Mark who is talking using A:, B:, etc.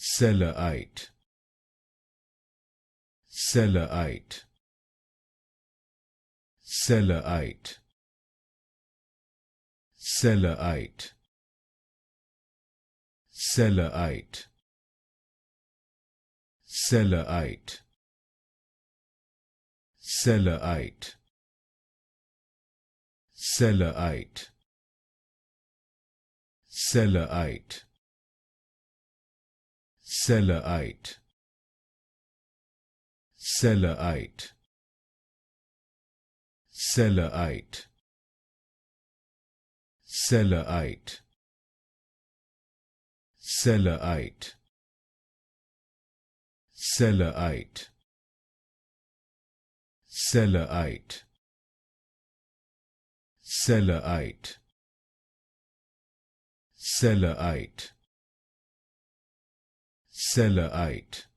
A: Sellaite, Sellaite, Sellaite, Sellaite, Sellaite, Sellaite, Sellaite, Sellaite, Sellaite, Sellaite, Sellaite, Sellaite, Sellaite, Sellaite, Sellaite, Sellaite, Sellaite, Sellaite, Sellaite,